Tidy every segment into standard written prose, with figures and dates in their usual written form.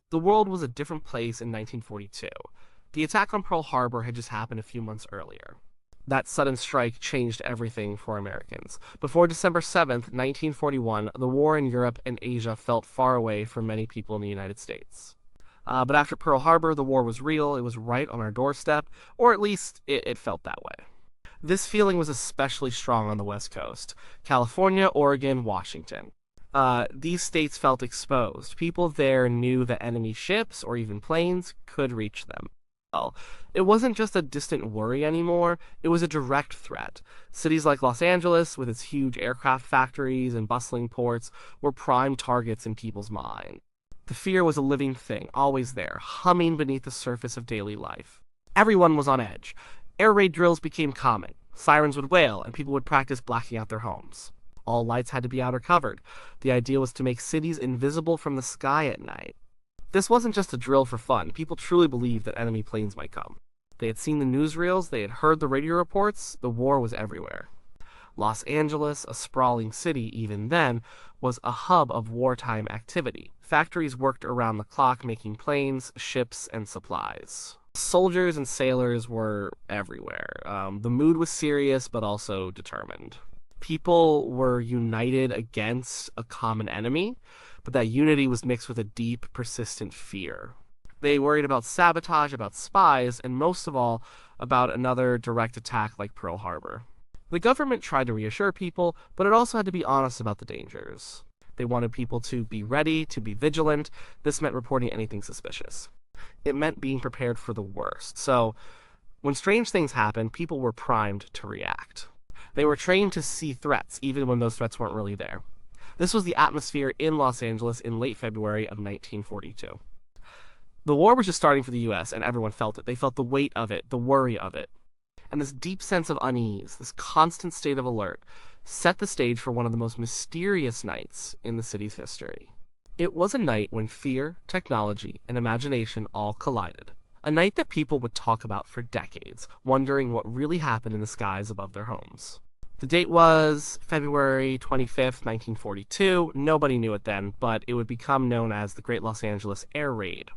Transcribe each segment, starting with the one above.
The world was a different place in 1942. The attack on Pearl Harbor had just happened a few months earlier. That sudden strike changed everything for Americans. Before December 7th, 1941, the war in Europe and Asia felt far away for many people in the United States. But after Pearl Harbor, the war was real, it was right on our doorstep, or at least it felt that way. This feeling was especially strong on the West Coast: California, Oregon, Washington. These states felt exposed. People there knew that enemy ships or even planes could reach them. Well, it wasn't just a distant worry anymore, it was a direct threat. Cities like Los Angeles, with its huge aircraft factories and bustling ports, were prime targets in people's minds. The fear was a living thing, always there, humming beneath the surface of daily life. Everyone was on edge. Air raid drills became common. Sirens would wail, and people would practice blacking out their homes. All lights had to be out or covered. The idea was to make cities invisible from the sky at night. This wasn't just a drill for fun. People truly believed that enemy planes might come. They had seen the newsreels, they had heard the radio reports, the war was everywhere. Los Angeles, a sprawling city even then, was a hub of wartime activity. Factories worked around the clock making planes, ships, and supplies. Soldiers and sailors were everywhere. The mood was serious but also determined. People were united against a common enemy, but that unity was mixed with a deep, persistent fear. They worried about sabotage, about spies, and most of all, about another direct attack like Pearl Harbor. The government tried to reassure people, but it also had to be honest about the dangers. They wanted people to be ready, to be vigilant. This meant reporting anything suspicious. It meant being prepared for the worst. So, when strange things happened, people were primed to react. They were trained to see threats, even when those threats weren't really there. This was the atmosphere in Los Angeles in late February of 1942. The war was just starting for the US, and everyone felt it. They felt the weight of it, the worry of it. And this deep sense of unease, this constant state of alert, set the stage for one of the most mysterious nights in the city's history. It was a night when fear, technology, and imagination all collided. A night that people would talk about for decades, wondering what really happened in the skies above their homes. The date was February 25th, 1942. Nobody knew it then, but it would become known as the Great Los Angeles Air Raid.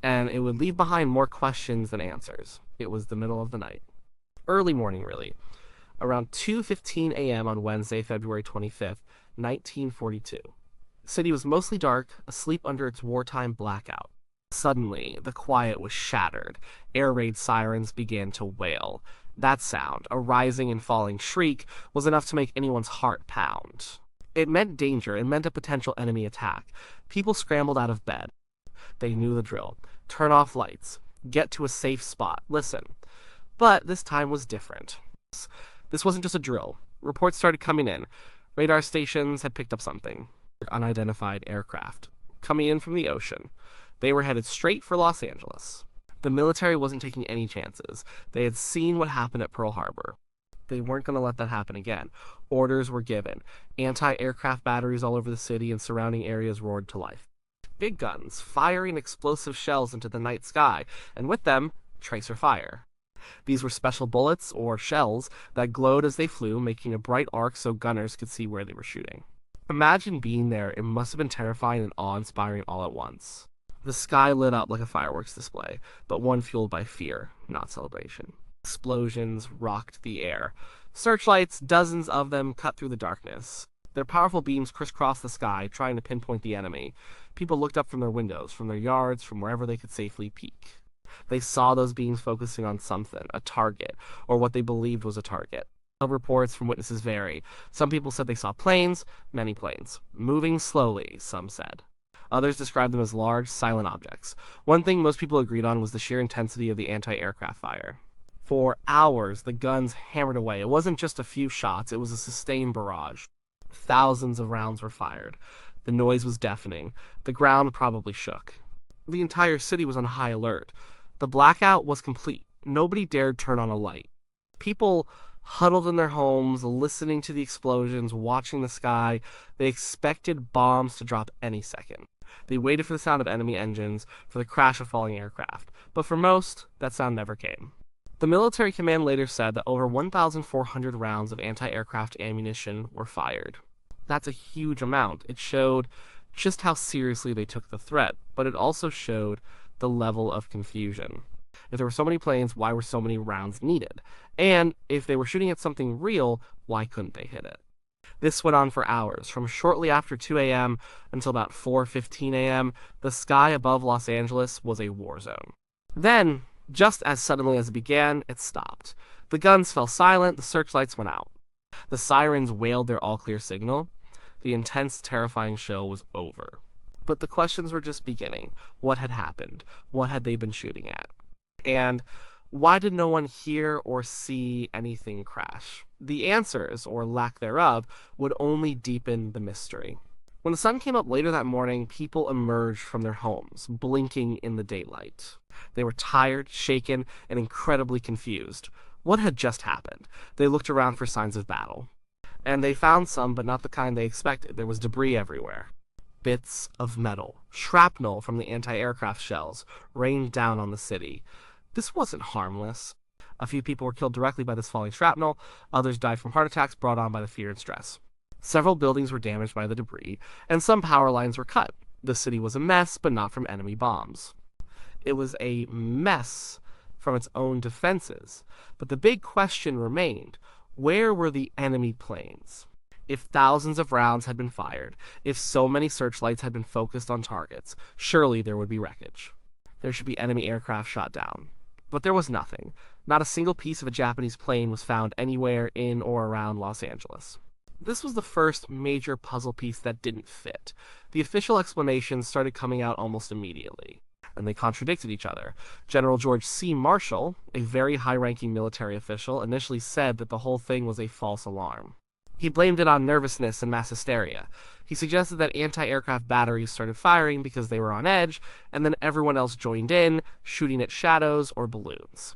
And it would leave behind more questions than answers. It was the middle of the night. Early morning, really. Around 2:15 a.m. on Wednesday, February 25th, 1942. The city was mostly dark, asleep under its wartime blackout. Suddenly, the quiet was shattered. Air raid sirens began to wail. That sound, a rising and falling shriek, was enough to make anyone's heart pound. It meant danger. It meant a potential enemy attack. People scrambled out of bed. They knew the drill. Turn off lights. Get to a safe spot. Listen. But this time was different. This wasn't just a drill. Reports started coming in. Radar stations had picked up something. Unidentified aircraft. Coming in from the ocean. They were headed straight for Los Angeles. The military wasn't taking any chances. They had seen what happened at Pearl Harbor. They weren't going to let that happen again. Orders were given. Anti-aircraft batteries all over the city and surrounding areas roared to life. Big guns, firing explosive shells into the night sky, and with them, tracer fire. These were special bullets, or shells, that glowed as they flew, making a bright arc so gunners could see where they were shooting. Imagine being there. It must have been terrifying and awe-inspiring all at once. The sky lit up like a fireworks display, but one fueled by fear, not celebration. Explosions rocked the air. Searchlights, dozens of them, cut through the darkness. Their powerful beams crisscrossed the sky, trying to pinpoint the enemy. People looked up from their windows, from their yards, from wherever they could safely peek. They saw those beams focusing on something, a target, or what they believed was a target. Reports from witnesses vary. Some people said they saw planes, many planes. Moving slowly, some said. Others described them as large, silent objects. One thing most people agreed on was the sheer intensity of the anti-aircraft fire. For hours, the guns hammered away. It wasn't just a few shots, it was a sustained barrage. Thousands of rounds were fired. The noise was deafening. The ground probably shook. The entire city was on high alert. The blackout was complete. Nobody dared turn on a light. People huddled in their homes, listening to the explosions, watching the sky. They expected bombs to drop any second. They waited for the sound of enemy engines, for the crash of falling aircraft. But for most, that sound never came. The military command later said that over 1,400 rounds of anti-aircraft ammunition were fired. That's a huge amount. It showed just how seriously they took the threat, but it also showed the level of confusion. If there were so many planes, why were so many rounds needed? And if they were shooting at something real, why couldn't they hit it? This went on for hours, from shortly after 2 a.m. until about 4:15 a.m. The sky above Los Angeles was a war zone. Then, just as suddenly as it began, it stopped. The guns fell silent, the searchlights went out. The sirens wailed their all-clear signal. The intense, terrifying show was over. But the questions were just beginning. What had happened? What had they been shooting at? And why did no one hear or see anything crash? The answers, or lack thereof, would only deepen the mystery. When the sun came up later that morning, people emerged from their homes, blinking in the daylight. They were tired, shaken, and incredibly confused. What had just happened? They looked around for signs of battle. And they found some, but not the kind they expected. There was debris everywhere. Bits of metal, shrapnel from the anti-aircraft shells, rained down on the city. This wasn't harmless. A few people were killed directly by this falling shrapnel, others died from heart attacks brought on by the fear and stress. Several buildings were damaged by the debris, and some power lines were cut. The city was a mess, but not from enemy bombs. It was a mess from its own defenses. But the big question remained, where were the enemy planes? If thousands of rounds had been fired, if so many searchlights had been focused on targets, surely there would be wreckage. There should be enemy aircraft shot down. But there was nothing. Not a single piece of a Japanese plane was found anywhere in or around Los Angeles. This was the first major puzzle piece that didn't fit. The official explanations started coming out almost immediately, and they contradicted each other. General George C. Marshall, a very high-ranking military official, initially said that the whole thing was a false alarm. He blamed it on nervousness and mass hysteria. He suggested that anti-aircraft batteries started firing because they were on edge, and then everyone else joined in, shooting at shadows or balloons.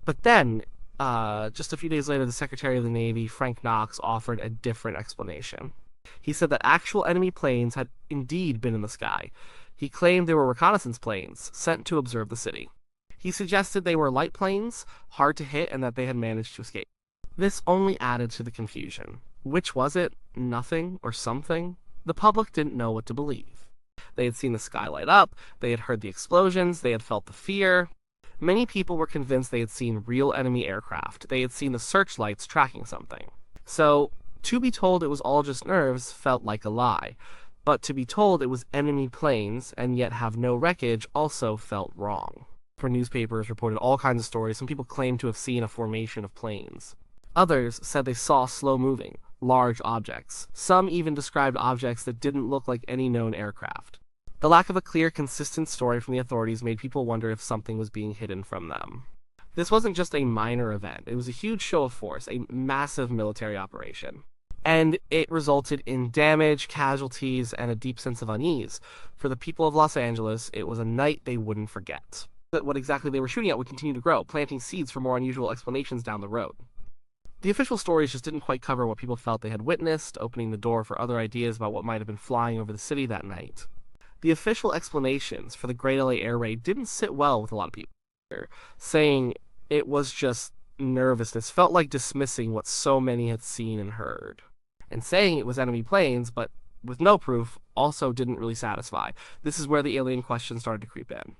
But then, just a few days later, the Secretary of the Navy, Frank Knox, offered a different explanation. He said that actual enemy planes had indeed been in the sky. He claimed they were reconnaissance planes, sent to observe the city. He suggested they were light planes, hard to hit, and that they had managed to escape. This only added to the confusion. Which was it? Nothing or something? The public didn't know what to believe. They had seen the sky light up, they had heard the explosions, they had felt the fear. Many people were convinced they had seen real enemy aircraft. They had seen the searchlights tracking something. So, to be told it was all just nerves felt like a lie. But to be told it was enemy planes and yet have no wreckage also felt wrong. For newspapers reported all kinds of stories. Some people claimed to have seen a formation of planes. Others said they saw slow-moving, large objects. Some even described objects that didn't look like any known aircraft. The lack of a clear, consistent story from the authorities made people wonder if something was being hidden from them. This wasn't just a minor event. It was a huge show of force, a massive military operation. And it resulted in damage, casualties, and a deep sense of unease. For the people of Los Angeles, it was a night they wouldn't forget. But what exactly they were shooting at would continue to grow, planting seeds for more unusual explanations down the road. The official stories just didn't quite cover what people felt they had witnessed, opening the door for other ideas about what might have been flying over the city that night. The official explanations for the Great LA Air Raid didn't sit well with a lot of people. Saying it was just nervousness felt like dismissing what so many had seen and heard. And saying it was enemy planes, but with no proof, also didn't really satisfy. This is where the alien question started to creep in.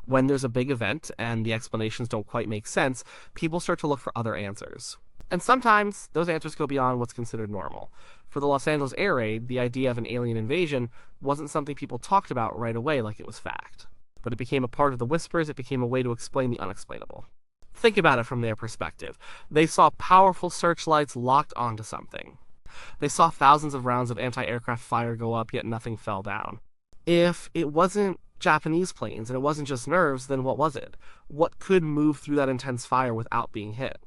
When there's a big event and the explanations don't quite make sense, people start to look for other answers. And sometimes those answers go beyond what's considered normal. For the Los Angeles air raid, the idea of an alien invasion wasn't something people talked about right away like it was fact. But it became a part of the whispers, it became a way to explain the unexplainable. Think about it from their perspective. They saw powerful searchlights locked onto something. They saw thousands of rounds of anti-aircraft fire go up, yet nothing fell down. If it wasn't Japanese planes and it wasn't just nerves, then what was it? What could move through that intense fire without being hit?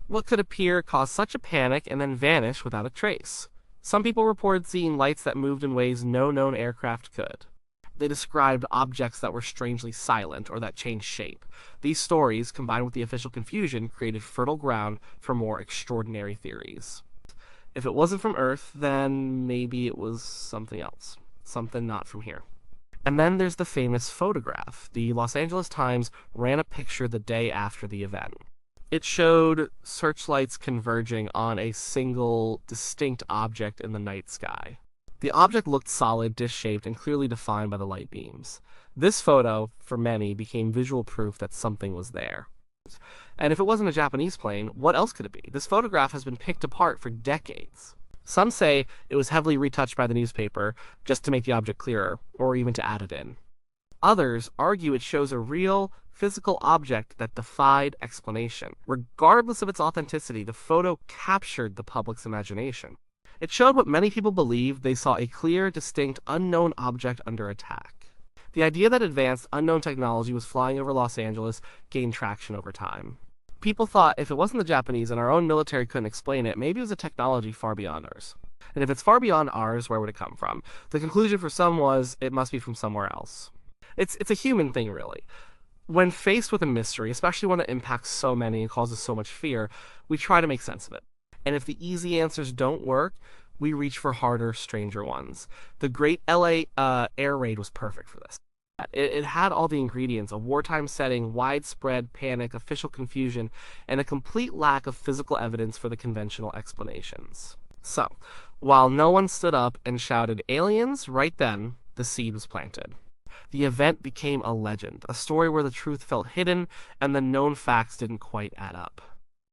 What could appear, cause such a panic, and then vanish without a trace? Some people reported seeing lights that moved in ways no known aircraft could. They described objects that were strangely silent or that changed shape. These stories, combined with the official confusion, created fertile ground for more extraordinary theories. If it wasn't from Earth, then maybe it was something else. Something not from here. And then there's the famous photograph. The Los Angeles Times ran a picture the day after the event. It showed searchlights converging on a single, distinct object in the night sky. The object looked solid, dish-shaped, and clearly defined by the light beams. This photo, for many, became visual proof that something was there. And if it wasn't a Japanese plane, what else could it be? This photograph has been picked apart for decades. Some say it was heavily retouched by the newspaper just to make the object clearer, or even to add it in. Others argue it shows a real, physical object that defied explanation. Regardless of its authenticity, the photo captured the public's imagination. It showed what many people believed: they saw a clear, distinct, unknown object under attack. The idea that advanced, unknown technology was flying over Los Angeles gained traction over time. People thought if it wasn't the Japanese and our own military couldn't explain it, maybe it was a technology far beyond ours. And if it's far beyond ours, where would it come from? The conclusion for some was it must be from somewhere else. It's a human thing, really. When faced with a mystery, especially one that impacts so many and causes so much fear, we try to make sense of it. And if the easy answers don't work, we reach for harder, stranger ones. The Great LA air raid was perfect for this. It had all the ingredients: a wartime setting, widespread panic, official confusion, and a complete lack of physical evidence for the conventional explanations. So, while no one stood up and shouted aliens, right then, the seed was planted. The event became a legend, a story where the truth felt hidden and the known facts didn't quite add up.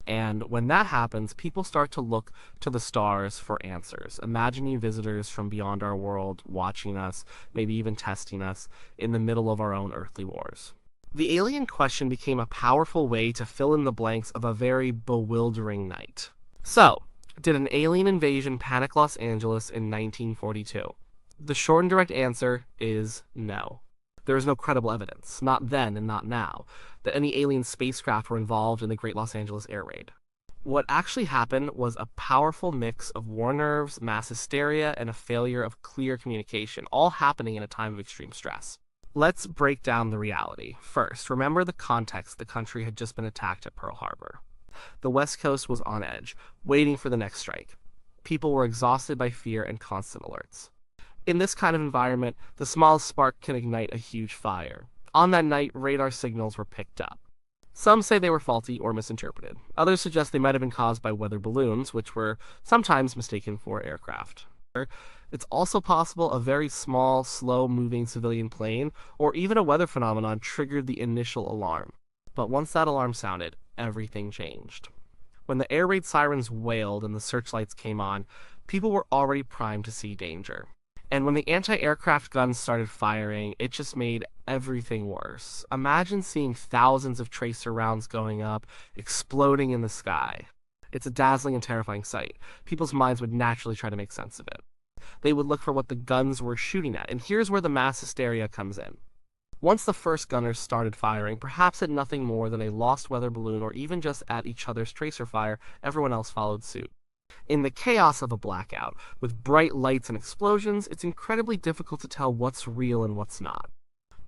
And when that happens, people start to look to the stars for answers, imagining visitors from beyond our world watching us, maybe even testing us, in the middle of our own earthly wars. The alien question became a powerful way to fill in the blanks of a very bewildering night. So, did an alien invasion panic Los Angeles in 1942? The short and direct answer is no. There is no credible evidence, not then and not now, that any alien spacecraft were involved in the Great Los Angeles air raid. What actually happened was a powerful mix of war nerves, mass hysteria, and a failure of clear communication, all happening in a time of extreme stress. Let's break down the reality. First, remember the context: the country had just been attacked at Pearl Harbor. The West Coast was on edge, waiting for the next strike. People were exhausted by fear and constant alerts. In this kind of environment, the smallest spark can ignite a huge fire. On that night, radar signals were picked up. Some say they were faulty or misinterpreted. Others suggest they might have been caused by weather balloons, which were sometimes mistaken for aircraft. It's also possible a very small, slow-moving civilian plane, or even a weather phenomenon, triggered the initial alarm. But once that alarm sounded, everything changed. When the air raid sirens wailed and the searchlights came on, people were already primed to see danger. And when the anti-aircraft guns started firing, it just made everything worse. Imagine seeing thousands of tracer rounds going up, exploding in the sky. It's a dazzling and terrifying sight. People's minds would naturally try to make sense of it. They would look for what the guns were shooting at, and here's where the mass hysteria comes in. Once the first gunners started firing, perhaps at nothing more than a lost weather balloon or even just at each other's tracer fire, everyone else followed suit. In the chaos of a blackout, with bright lights and explosions, it's incredibly difficult to tell what's real and what's not.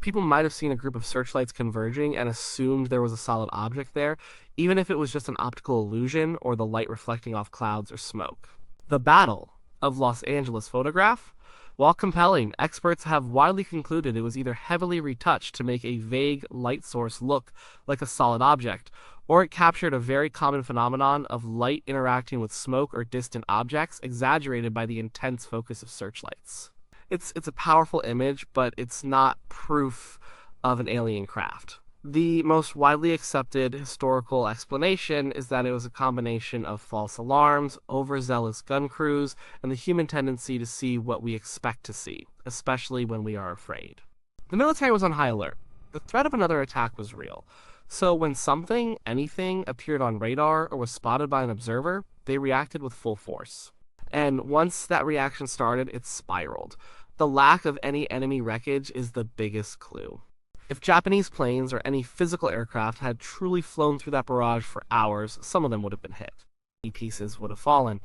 People might have seen a group of searchlights converging and assumed there was a solid object there, even if it was just an optical illusion or the light reflecting off clouds or smoke. The Battle of Los Angeles photograph? While compelling, experts have widely concluded it was either heavily retouched to make a vague light source look like a solid object, or it captured a very common phenomenon of light interacting with smoke or distant objects, exaggerated by the intense focus of searchlights. It's a powerful image, but it's not proof of an alien craft. The most widely accepted historical explanation is that it was a combination of false alarms, overzealous gun crews, and the human tendency to see what we expect to see, especially when we are afraid. The military was on high alert. The threat of another attack was real. So when something, anything, appeared on radar or was spotted by an observer, they reacted with full force. And once that reaction started, it spiraled. The lack of any enemy wreckage is the biggest clue. If Japanese planes or any physical aircraft had truly flown through that barrage for hours, some of them would have been hit. Pieces would have fallen.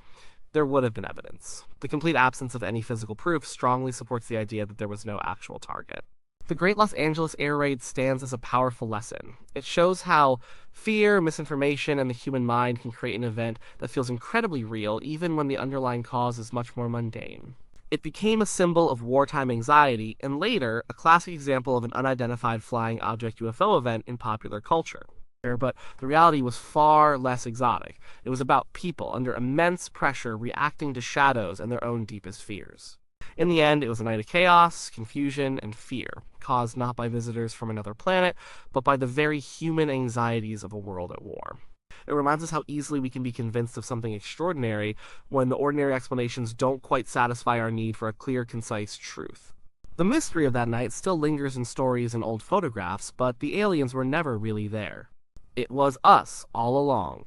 There would have been evidence. The complete absence of any physical proof strongly supports the idea that there was no actual target. The Great Los Angeles air raid stands as a powerful lesson. It shows how fear, misinformation, and the human mind can create an event that feels incredibly real, even when the underlying cause is much more mundane. It became a symbol of wartime anxiety, and later, a classic example of an unidentified flying object UFO event in popular culture. But the reality was far less exotic. It was about people under immense pressure reacting to shadows and their own deepest fears. In the end, it was a night of chaos, confusion, and fear, caused not by visitors from another planet, but by the very human anxieties of a world at war. It reminds us how easily we can be convinced of something extraordinary when the ordinary explanations don't quite satisfy our need for a clear, concise truth. The mystery of that night still lingers in stories and old photographs, but the aliens were never really there. It was us all along.